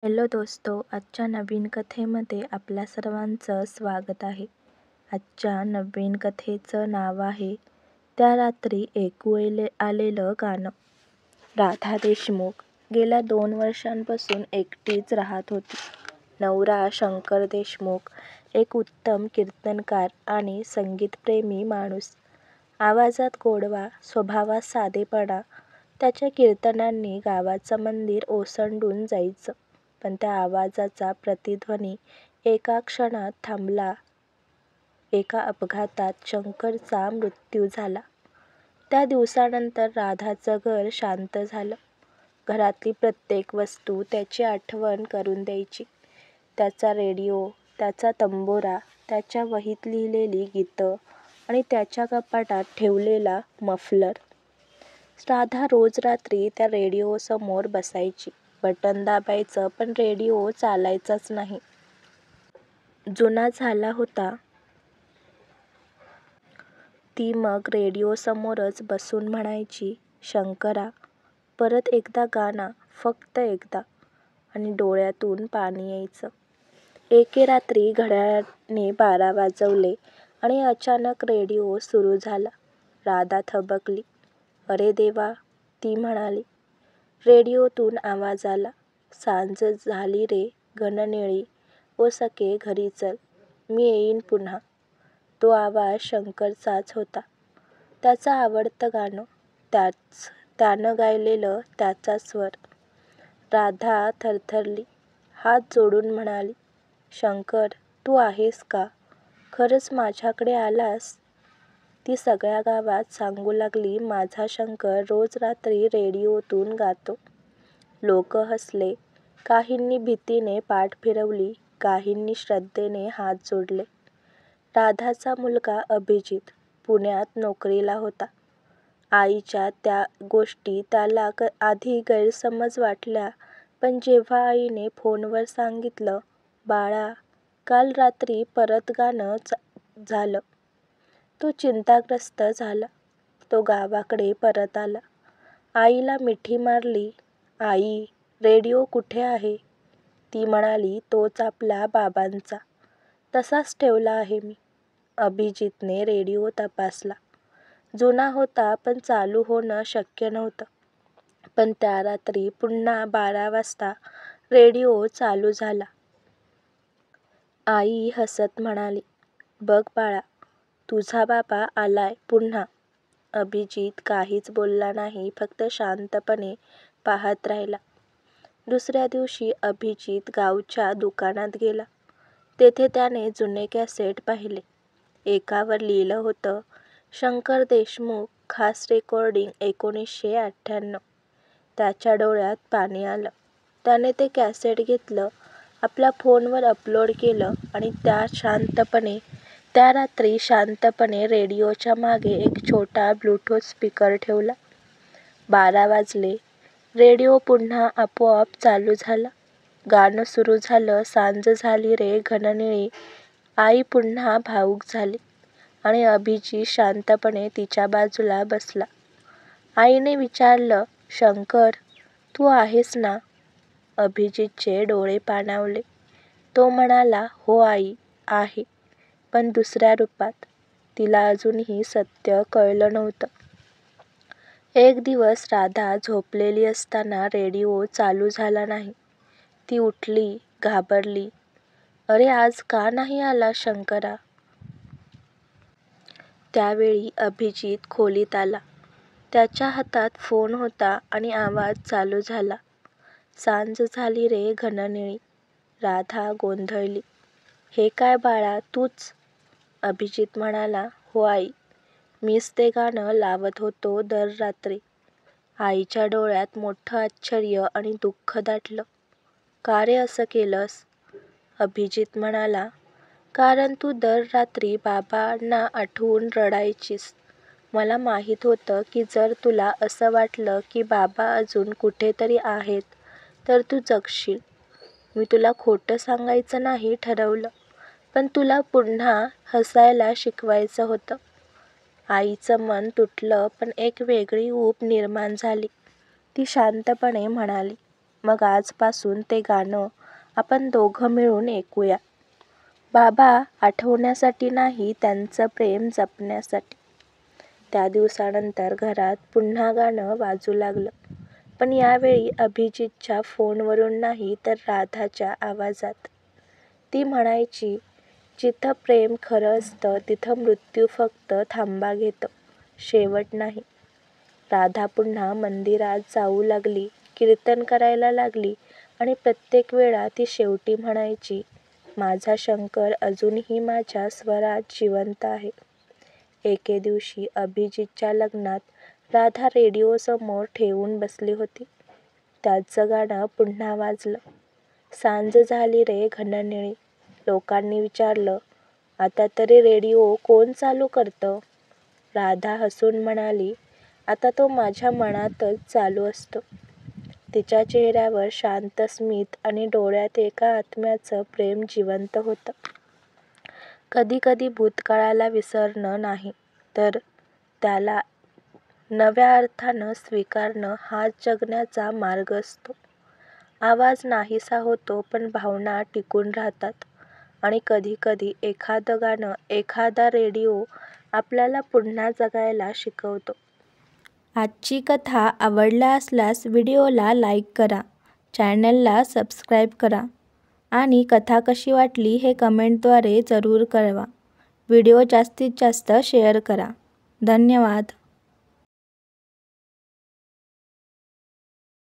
Hello दोस्तो, आजच्या नवीन कथेमध्ये आपल्या सर्वांचं स्वागत आहे. आजच्या नवीन कथेचं नाव आहे त्या रात्री ऐकू आलेलं गाणं. राधा देशमुख गेल्या 2 वर्षांपासून एकटीच राहत होती. नवरा शंकर देशमुख एक उत्तम कीर्तनकार आणि संगीतप्रेमी माणूस. आवाजात गोडवा, स्वभावात साधेपणा. त्याच्या कीर्तनांनी गावाचं मंदिर ओसंडून जायचं. पण त्या आवाजाचा प्रतिध्वनी एका क्षणात थांबला. एका अपघातात शंकरचा मृत्यू झाला. त्या दिवसानंतर राधाचं घर शांत झालं. घरातली प्रत्येक वस्तू त्याची आठवण करून द्यायची. त्याचा रेडिओ, त्याचा तंबोरा, त्याच्या वहीत लिहिलेली गीतं आणि त्याच्या कपाटात ठेवलेला मफलर. राधा रोज रात्री त्या रेडिओसमोर बसायची. बटन दाबायचं पण रेडिओ चालायचाच नाही. जुना झाला होता. ती मग रेडिओसमोरच बसून म्हणायची, शंकरा, परत एकदा गा ना, फक्त एकदा. आणि डोळ्यातून पाणी यायचं. एके रात्री घड्याळाने 12 वाजवले आणि अचानक रेडिओ सुरू झाला. राधा थबकली. अरे देवा, ती म्हणाली. रेडिओतून आवाज आला, सांज झाली रे घननिळी, ओ सखे घरी चल, मी येईन पुन्हा. तो आवाज शंकरचाच होता. त्याचं आवडतं गाणं, त्यानं गायलेलं, त्याचा स्वर. राधा थरथरली. हात जोडून म्हणाली, शंकर, तू आहेस का? खरंच माझ्याकडे आलास? ती सगळ्या गावात सांगू लागली, माझा शंकर रोज रात्री रेडिओतून गातो. लोक हसले. काहींनी भीतीने पाठ फिरवली, काहींनी श्रद्धेने हात जोडले. राधाचा मुलगा अभिजित पुण्यात नोकरीला होता. आईच्या त्या गोष्टी त्याला आधी गैरसमज वाटल्या, पण जेव्हा आईने फोनवर सांगितलं, बाळा, काल रात्री परत गाणं झालं, तो चिंताग्रस्त झाला. तो गावाकडे परत आला. आईला मिठी मारली. आई, रेडिओ कुठे आहे? ती म्हणाली, तोच आपल्या बाबांचा. तसाच ठेवला आहे मी. अभिजितने रेडिओ तपासला. जुना होता पण चालू होणं शक्य नव्हतं. पण त्या रात्री पुन्हा 12 वाजता रेडिओ चालू झाला. आई हसत म्हणाली, बघ बाळा, तुझा बाबा आलाय पुन्हा. अभिजित काहीच बोलला नाही, फक्त शांतपणे पाहत राहिला. दुसऱ्या दिवशी अभिजित गावच्या दुकानात गेला. तेथे त्याने जुने कॅसेट पाहिले. एकावर लिहिलं होतं, शंकर देशमुख, खास रेकॉर्डिंग 1998. त्याच्या डोळ्यात पाणी आलं. त्याने ते कॅसेट घेतलं, आपल्या फोनवर अपलोड केलं आणि त्या रात्री शांतपणे रेडिओच्या मागे एक छोटा ब्लूटूथ स्पीकर ठेवला. 12 वाजले. रेडिओ पुन्हा आपोआप चालू झाला. गाणं सुरू झालं, सांज झाली रे घननिळी. आई पुन्हा भावूक झाली आणि अभिजित शांतपणे तिच्या बाजूला बसला. आईने विचारलं, शंकर, तू आहेस ना? अभिजितचे डोळे पाणावले. तो म्हणाला, हो आई, आहे, पण दुसऱ्या रूपात. तिला अजूनही सत्य कळलं नव्हतं. एक दिवस राधा झोपलेली असताना रेडिओ चालू झाला नाही. ती उठली, घाबरली. अरे, आज का नाही आला शंकरा? त्यावेळी अभिजित खोलीत आला. त्याच्या हातात फोन होता आणि आवाज चालू झाला, सांज झाली रे घननिळी. राधा गोंधळली. हे काय बाळा, तूच? अभिजित म्हणाला, हो आई, मीच ते गाणं लावत होतो दर रात्री. आईच्या डोळ्यात मोठं आश्चर्य आणि दुःख दाटलं. का रे असं केलंस? अभिजित म्हणाला, कारण तू दर रात्री बाबांना आठवून रडायचीस. मला माहीत होतं की जर तुला असं वाटलं की बाबा अजून कुठेतरी आहेत तर तू जगशील. मी तुला खोटं सांगायचं नाही ठरवलं, पण तुला पुन्हा हसायला शिकवायचं होतं. आईचं मन तुटलं पण एक वेगळी ऊब निर्माण झाली. ती शांतपणे म्हणाली, मग आजपासून ते गाणं आपण दोघं मिळून ऐकूया. बाबा आठवण्यासाठी नाही, त्यांचं प्रेम जपण्यासाठी. त्या दिवसानंतर घरात पुन्हा गाणं वाजू लागलं. पण यावेळी अभिजितच्या फोनवरून नाही, तर राधाच्या आवाजात. ती म्हणायची, जिथं प्रेम खरं असतं तिथं मृत्यू फक्त थांबा घेतं, शेवट नाही. राधा पुन्हा मंदिरात जाऊ लागली, कीर्तन करायला लागली आणि प्रत्येक वेळा ती शेवटी म्हणायची, माझा शंकर अजूनही माझ्या स्वरात जिवंत आहे. एके दिवशी अभिजितच्या लग्नात राधा रेडिओसमोर ठेवून बसली होती. त्याचं गाणं पुन्हा वाजलं. सांज झाली रे घननिळी. लोकांनी विचारलं, आता तरी रेडिओ कोण चालू करतं? राधा हसून म्हणाली, आता तो माझ्या मनातच चालू असतो. तिच्या चेहऱ्यावर शांत स्मित आणि डोळ्यात एका आत्म्याचं प्रेम जिवंत होतं. कधी कधी भूतकाळाला विसरणं नाही, तर त्याला नव्या अर्थानं स्वीकारणं हाच जगण्याचा मार्ग असतो. आवाज नाहीसा होतो, पण भावना टिकून राहतात. आणि कधी कधी एखादं गाणं, एखादा रेडिओ आपल्याला पुन्हा जगायला शिकवतो. आजची कथा आवडला असल्यास व्हिडिओला लाईक करा, चॅनलला सबस्क्राईब करा आणि कथा कशी वाटली हे कमेंटद्वारे जरूर कळवा. व्हिडिओ जास्तीत जास्त शेअर करा. धन्यवाद.